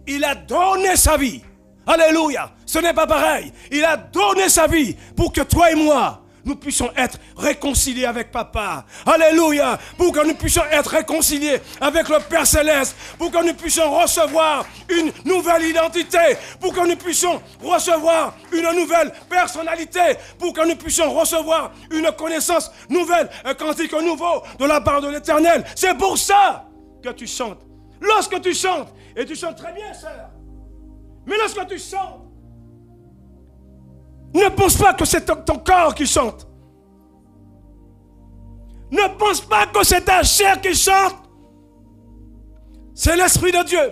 Il a donné sa vie. Alléluia. Ce n'est pas pareil. Il a donné sa vie pour que toi et moi, nous puissions être réconciliés avec Papa. Alléluia. Pour que nous puissions être réconciliés avec le Père Céleste. Pour que nous puissions recevoir une nouvelle identité. Pour que nous puissions recevoir une nouvelle personnalité. Pour que nous puissions recevoir une connaissance nouvelle, un cantique nouveau de la part de l'Éternel. C'est pour ça que tu chantes. Lorsque tu chantes, et tu chantes très bien, sœur. Mais lorsque tu chantes, ne pense pas que c'est ton corps qui chante. Ne pense pas que c'est ta chair qui chante. C'est l'Esprit de Dieu.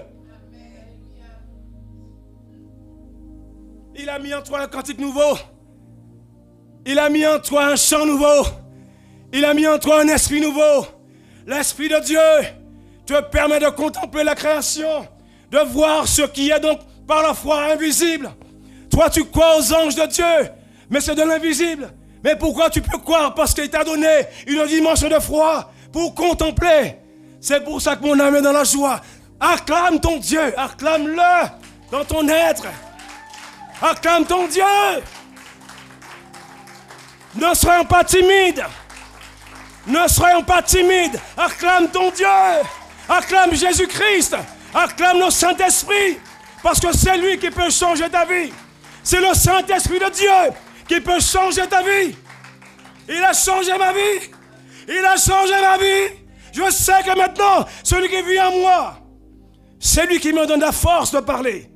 Il a mis en toi un cantique nouveau. Il a mis en toi un chant nouveau. Il a mis en toi un esprit nouveau. L'Esprit de Dieu te permet de contempler la création, de voir ce qui est donc par la foi invisible. Toi, tu crois aux anges de Dieu, mais c'est de l'invisible. Mais pourquoi tu peux croire? Parce qu'il t'a donné une dimension de foi pour contempler. C'est pour ça que mon âme est dans la joie. Acclame ton Dieu, acclame-le dans ton être. Acclame ton Dieu. Ne soyons pas timides. Ne soyons pas timides. Acclame ton Dieu. Acclame Jésus-Christ. Acclame le Saint-Esprit. Parce que c'est lui qui peut changer ta vie. C'est le Saint-Esprit de Dieu qui peut changer ta vie. Il a changé ma vie. Il a changé ma vie. Je sais que maintenant, celui qui vit en moi, c'est lui qui me donne la force de parler.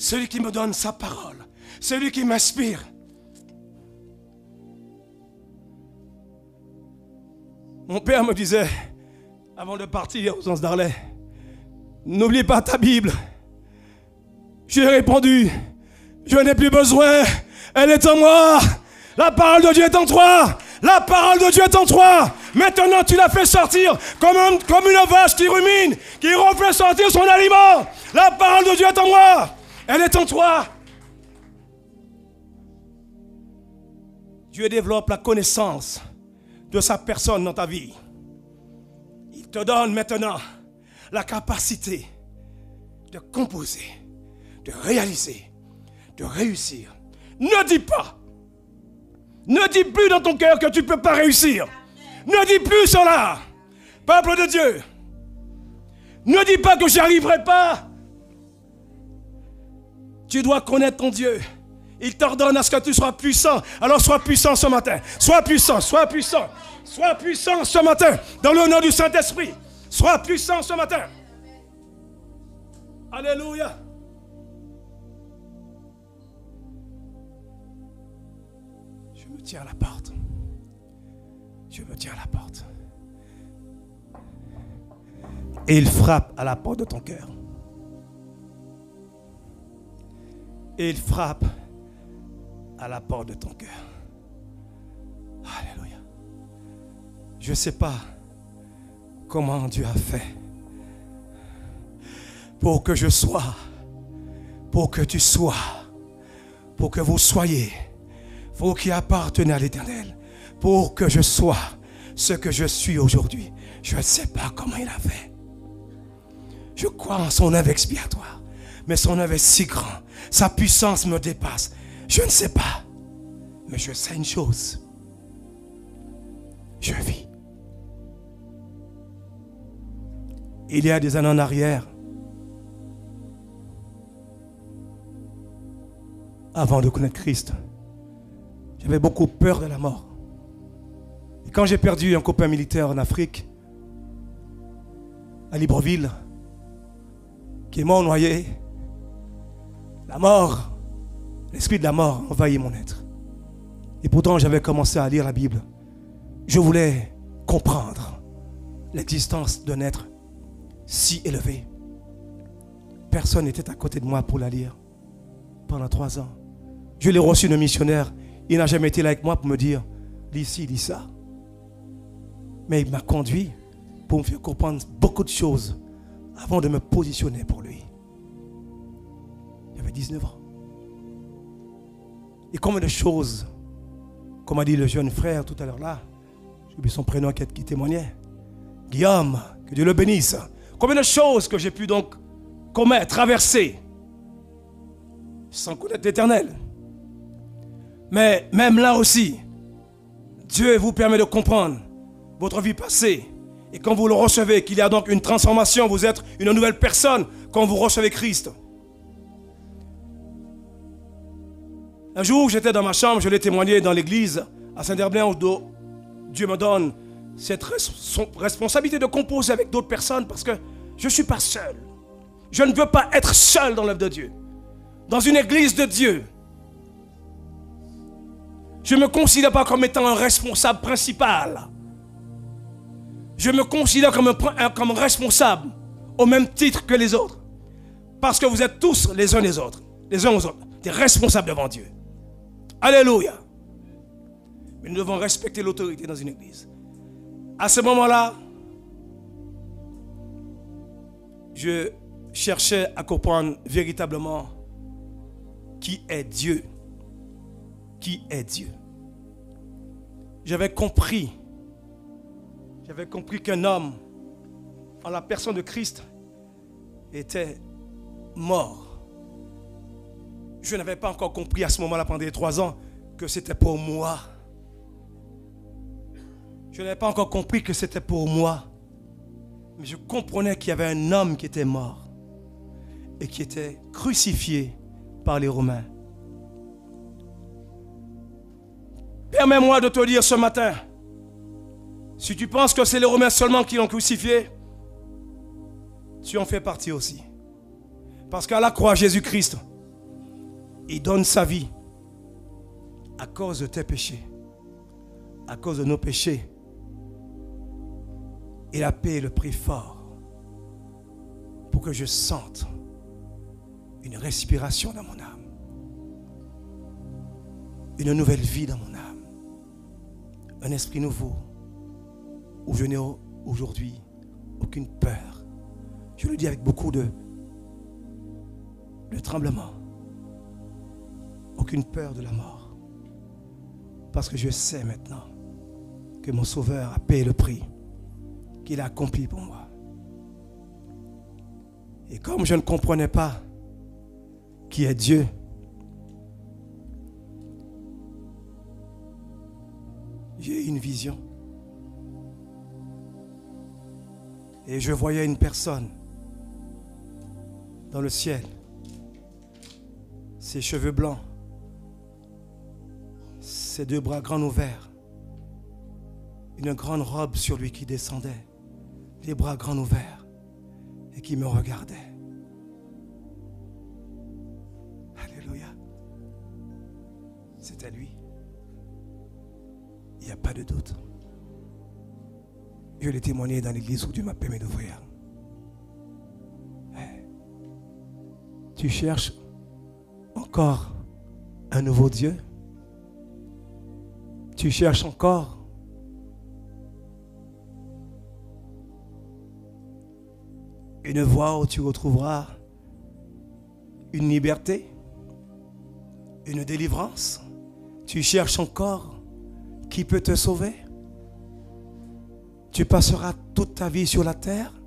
celui qui me donne sa parole, celui qui m'inspire. Mon père me disait, avant de partir aux Anses d'Arlay, n'oublie pas ta Bible. J'ai répondu, je n'ai plus besoin, elle est en moi. La parole de Dieu est en toi. La parole de Dieu est en toi. Maintenant, tu la fais sortir comme une vache qui rumine, qui refait sortir son aliment. La parole de Dieu est en moi. Elle est en toi. Dieu développe la connaissance de sa personne dans ta vie. Il te donne maintenant la capacité de composer, de réaliser, de réussir. Ne dis pas. Ne dis plus dans ton cœur que tu ne peux pas réussir. Ne dis plus cela. Peuple de Dieu. Ne dis pas que je n'y arriverai pas. Tu dois connaître ton Dieu. Il t'ordonne à ce que tu sois puissant. Alors sois puissant ce matin. Sois puissant, sois puissant. Sois puissant ce matin. Dans le nom du Saint-Esprit. Sois puissant ce matin. Alléluia. Je me tiens à la porte. Je me tiens à la porte. Et il frappe à la porte de ton cœur. Et il frappe à la porte de ton cœur. Alléluia. Je ne sais pas comment Dieu a fait pour que je sois, pour que tu sois, pour que vous soyez, vous qui appartenez à l'Éternel, pour que je sois ce que je suis aujourd'hui. Je ne sais pas comment il a fait. Je crois en son œuvre expiatoire, mais son œuvre est si grande, sa puissance me dépasse. Je ne sais pas, mais je sais une chose. Je vis. Il y a des années en arrière, avant de connaître Christ, j'avais beaucoup peur de la mort. Et quand j'ai perdu un copain militaire en Afrique, à Libreville, qui est mort noyé, la mort, l'esprit de la mort envahit mon être. Et pourtant, j'avais commencé à lire la Bible. Je voulais comprendre l'existence d'un être si élevé. Personne n'était à côté de moi pour la lire pendant 3 ans. Je l'ai reçu d'un missionnaire. Il n'a jamais été là avec moi pour me dire, lis ci, lis ça. Mais il m'a conduit pour me faire comprendre beaucoup de choses avant de me positionner pour lui. J'avais 19 ans. Et combien de choses, comme a dit le jeune frère tout à l'heure là, j'ai oublié son prénom qui témoignait, Guillaume, que Dieu le bénisse. Combien de choses que j'ai pu donc commettre, traverser, sans connaître l'Éternel. Mais même là aussi, Dieu vous permet de comprendre votre vie passée. Et quand vous le recevez, qu'il y a donc une transformation, vous êtes une nouvelle personne quand vous recevez Christ. Un jour, j'étais dans ma chambre, je l'ai témoigné dans l'église à Saint-Herblain, où Dieu me donne cette responsabilité de composer avec d'autres personnes parce que je ne suis pas seul. Je ne veux pas être seul dans l'œuvre de Dieu. Dans une église de Dieu, je ne me considère pas comme étant un responsable principal. Je me considère comme responsable au même titre que les autres. Parce que vous êtes tous les uns aux autres, des responsables devant Dieu. Alléluia. Mais nous devons respecter l'autorité dans une église. À ce moment-là, je cherchais à comprendre véritablement qui est Dieu. Qui est Dieu? J'avais compris qu'un homme, en la personne de Christ, était mort. Je n'avais pas encore compris à ce moment-là, pendant les 3 ans, que c'était pour moi. Je n'avais pas encore compris que c'était pour moi. Mais je comprenais qu'il y avait un homme qui était mort et qui était crucifié par les Romains. Permets-moi de te dire ce matin, si tu penses que c'est les Romains seulement qui l'ont crucifié, tu en fais partie aussi. Parce qu'à la croix, Jésus-Christ Il donne sa vie à cause de tes péchés, à cause de nos péchés. Il a payé le prix fort pour que je sente une respiration dans mon âme, une nouvelle vie dans mon âme, un esprit nouveau où je n'ai aujourd'hui aucune peur. Je le dis avec beaucoup de tremblement. Aucune peur de la mort. Parce que je sais maintenant que mon Sauveur a payé le prix qu'il a accompli pour moi. Et comme je ne comprenais pas qui est Dieu, j'ai eu une vision. Et je voyais une personne dans le ciel, ses cheveux blancs, ses deux bras grands ouverts, une grande robe sur lui qui descendait, les bras grands ouverts, et qui me regardait. Alléluia. C'était lui. Il n'y a pas de doute. Je l'ai témoigné dans l'église où Dieu m'a permis d'ouvrir. Tu cherches encore un nouveau Dieu? Tu cherches encore une voie où tu retrouveras une liberté, une délivrance? Tu cherches encore qui peut te sauver? Tu passeras toute ta vie sur la terre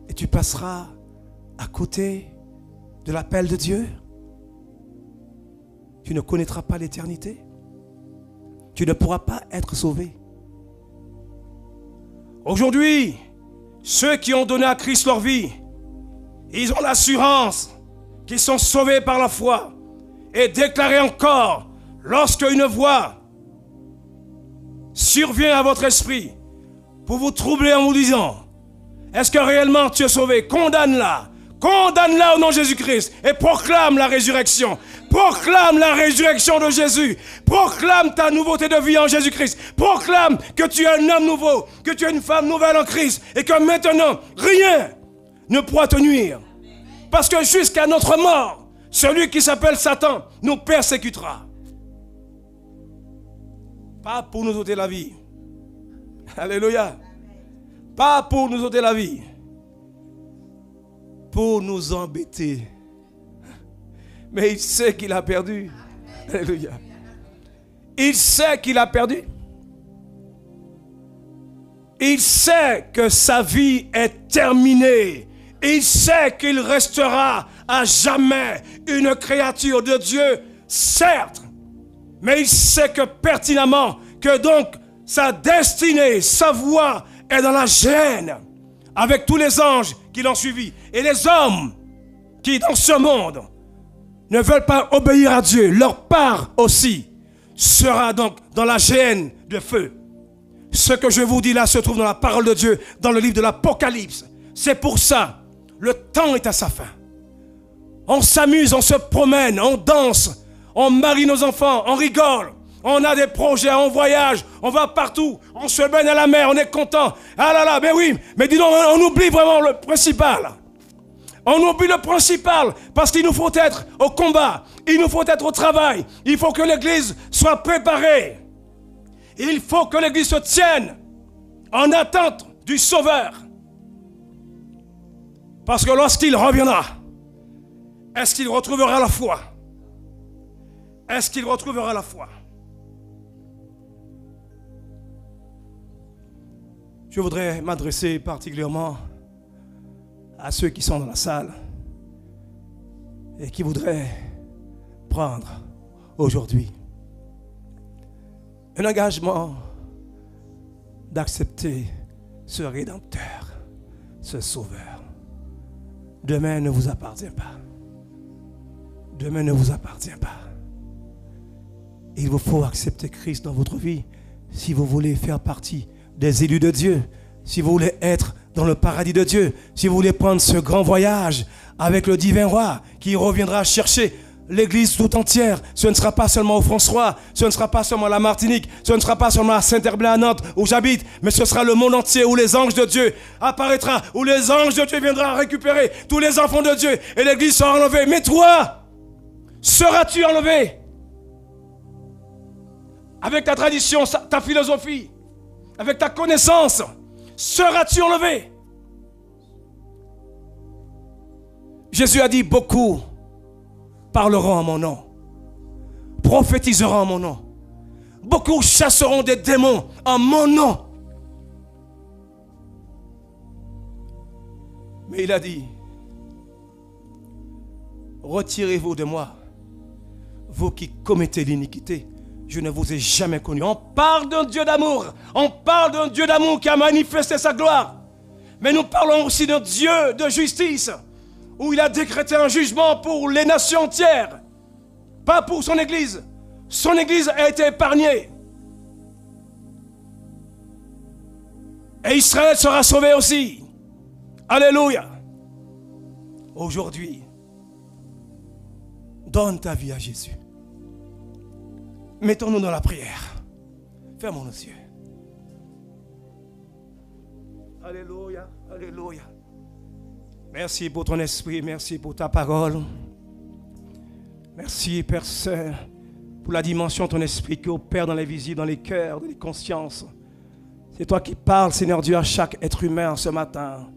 et tu passeras à côté de l'appel de Dieu. Tu ne connaîtras pas l'éternité. Tu ne pourras pas être sauvé. Aujourd'hui, ceux qui ont donné à Christ leur vie, ils ont l'assurance qu'ils sont sauvés par la foi. Et déclarez encore, lorsque une voix survient à votre esprit pour vous troubler en vous disant, est-ce que réellement tu es sauvé? Condamne-la. Condamne-la au nom de Jésus-Christ et proclame la résurrection. Proclame la résurrection de Jésus. Proclame ta nouveauté de vie en Jésus-Christ. Proclame que tu es un homme nouveau, que tu es une femme nouvelle en Christ et que maintenant, rien ne pourra te nuire. Parce que jusqu'à notre mort, celui qui s'appelle Satan nous persécutera. Pas pour nous ôter la vie. Alléluia. Pas pour nous ôter la vie. Pour nous embêter. Mais il sait qu'il a perdu. Alléluia. Il sait qu'il a perdu. Il sait que sa vie est terminée. Il sait qu'il restera à jamais une créature de Dieu, certes. Mais il sait que pertinemment que donc sa destinée, sa voie est dans la gêne avec tous les anges qui l'ont suivi. Et les hommes qui dans ce monde ne veulent pas obéir à Dieu, leur part aussi sera donc dans la gêne de feu. Ce que je vous dis là se trouve dans la parole de Dieu, dans le livre de l'Apocalypse. C'est pour ça, le temps est à sa fin. On s'amuse, on se promène, on danse, on marie nos enfants, on rigole. On a des projets, on voyage, on va partout, on se baigne à la mer, on est content. Ah là là, mais oui, mais dis donc, on oublie vraiment le principal. On oublie le principal parce qu'il nous faut être au combat, il nous faut être au travail, il faut que l'église soit préparée. Il faut que l'église se tienne en attente du Sauveur. Parce que lorsqu'il reviendra, est-ce qu'il retrouvera la foi? Est-ce qu'il retrouvera la foi? Je voudrais m'adresser particulièrement à ceux qui sont dans la salle et qui voudraient prendre aujourd'hui un engagement d'accepter ce Rédempteur, ce Sauveur. Demain ne vous appartient pas. Demain ne vous appartient pas. Il vous faut accepter Christ dans votre vie si vous voulez faire partie des élus de Dieu, si vous voulez être dans le paradis de Dieu, si vous voulez prendre ce grand voyage avec le divin roi qui reviendra chercher l'église tout entière. Ce ne sera pas seulement au François, ce ne sera pas seulement à la Martinique, ce ne sera pas seulement à Saint-Herblain à Nantes où j'habite, mais ce sera le monde entier où les anges de Dieu apparaîtront, où les anges de Dieu viendront récupérer tous les enfants de Dieu et l'église sera enlevée. Mais toi, seras-tu enlevé? Avec ta tradition, ta philosophie, avec ta connaissance, seras-tu enlevé? Jésus a dit, beaucoup parleront en mon nom, prophétiseront en mon nom. Beaucoup chasseront des démons en mon nom. Mais il a dit, retirez-vous de moi, vous qui commettez l'iniquité, je ne vous ai jamais connu. On parle d'un Dieu d'amour, on parle d'un Dieu d'amour qui a manifesté sa gloire. Mais nous parlons aussi d'un Dieu de justice, où il a décrété un jugement pour les nations entières, pas pour son Église. Son Église a été épargnée. Et Israël sera sauvé aussi. Alléluia. Aujourd'hui, donne ta vie à Jésus. Mettons-nous dans la prière. Fermons nos yeux. Alléluia, alléluia. Merci pour ton esprit, merci pour ta parole. Merci, Père Saint, pour la dimension de ton esprit qui opère dans les visibles, dans les cœurs, dans les consciences. C'est toi qui parles, Seigneur Dieu, à chaque être humain ce matin.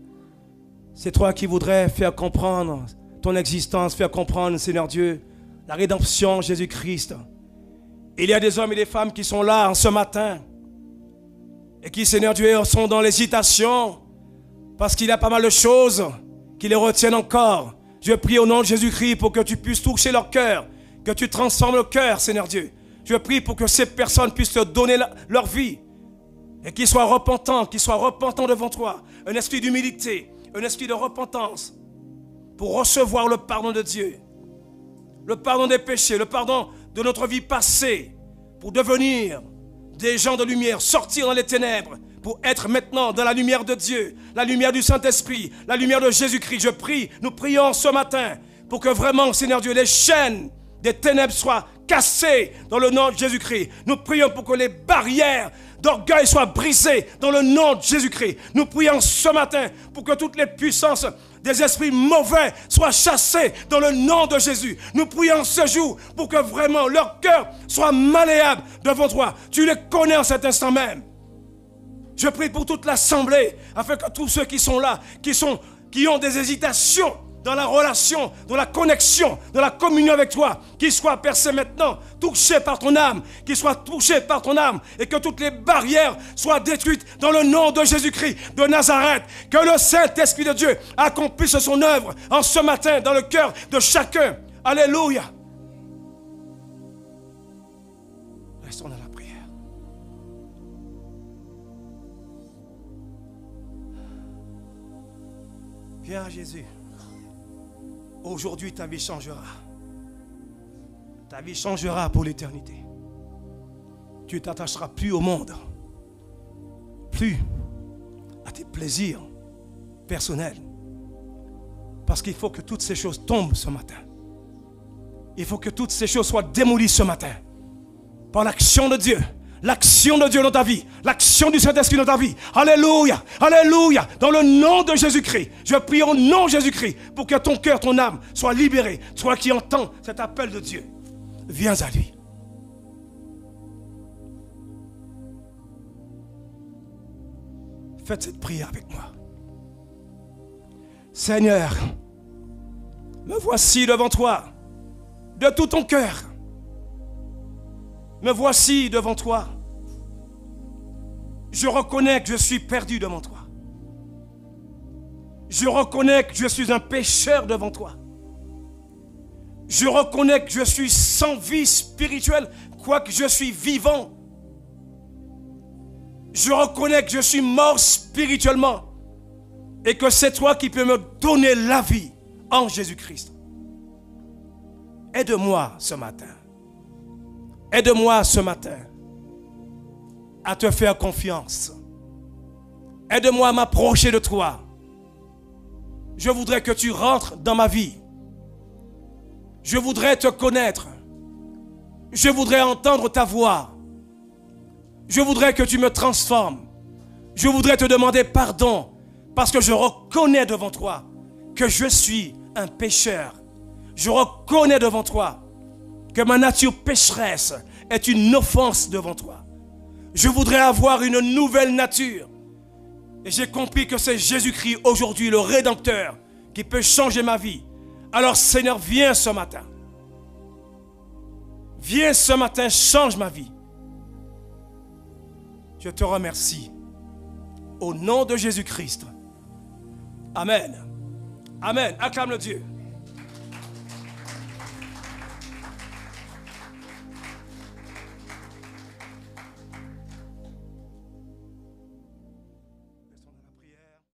C'est toi qui voudrais faire comprendre ton existence, faire comprendre, Seigneur Dieu, la rédemption Jésus-Christ. Il y a des hommes et des femmes qui sont là en ce matin et qui, Seigneur Dieu, sont dans l'hésitation parce qu'il y a pas mal de choses qui les retiennent encore. Je prie au nom de Jésus-Christ pour que tu puisses toucher leur cœur, que tu transformes le cœur, Seigneur Dieu. Je prie pour que ces personnes puissent te donner leur vie et qu'ils soient repentants devant toi. Un esprit d'humilité, un esprit de repentance pour recevoir le pardon de Dieu, le pardon des péchés, le pardon de notre vie passée, pour devenir des gens de lumière, sortir dans les ténèbres, pour être maintenant dans la lumière de Dieu, la lumière du Saint-Esprit, la lumière de Jésus-Christ. Je prie, nous prions ce matin pour que vraiment, Seigneur Dieu, les chaînes des ténèbres soient cassées dans le nom de Jésus-Christ. Nous prions pour que les barrières d'orgueil soient brisées dans le nom de Jésus-Christ. Nous prions ce matin pour que toutes les puissances des esprits mauvais soient chassés dans le nom de Jésus. Nous prions ce jour pour que vraiment leur cœur soit malléable devant toi. Tu les connais en cet instant même. Je prie pour toute l'assemblée, afin que tous ceux qui sont là, qui ont des hésitations dans la relation, dans la connexion, dans la communion avec toi, qu'ils soient percés maintenant, touchés par ton âme, qu'ils soient touchés par ton âme, et que toutes les barrières soient détruites dans le nom de Jésus-Christ de Nazareth. Que le Saint-Esprit de Dieu accomplisse son œuvre en ce matin dans le cœur de chacun. Alléluia. Restons dans la prière. Viens à Jésus. Aujourd'hui, ta vie changera. Ta vie changera pour l'éternité. Tu ne t'attacheras plus au monde, plus à tes plaisirs personnels. Parce qu'il faut que toutes ces choses tombent ce matin. Il faut que toutes ces choses soient démolies ce matin. Par l'action de Dieu. L'action de Dieu dans ta vie, l'action du Saint-Esprit dans ta vie. Alléluia, alléluia. Dans le nom de Jésus-Christ, je prie au nom de Jésus-Christ pour que ton cœur, ton âme soit libérée. Toi qui entends cet appel de Dieu, viens à lui. Faites cette prière avec moi. Seigneur, me voici devant toi, de tout ton cœur. Me voici devant toi. Je reconnais que je suis perdu devant toi. Je reconnais que je suis un pécheur devant toi. Je reconnais que je suis sans vie spirituelle, quoique je suis vivant. Je reconnais que je suis mort spirituellement et que c'est toi qui peux me donner la vie en Jésus-Christ. Aide-moi ce matin. Aide-moi ce matin à te faire confiance. Aide-moi à m'approcher de toi. Je voudrais que tu rentres dans ma vie. Je voudrais te connaître. Je voudrais entendre ta voix. Je voudrais que tu me transformes. Je voudrais te demander pardon parce que je reconnais devant toi que je suis un pécheur. Je reconnais devant toi que ma nature pécheresse est une offense devant toi. Je voudrais avoir une nouvelle nature. Et j'ai compris que c'est Jésus-Christ aujourd'hui, le Rédempteur, qui peut changer ma vie. Alors Seigneur, viens ce matin. Viens ce matin, change ma vie. Je te remercie. Au nom de Jésus-Christ. Amen. Amen. Acclame le Dieu.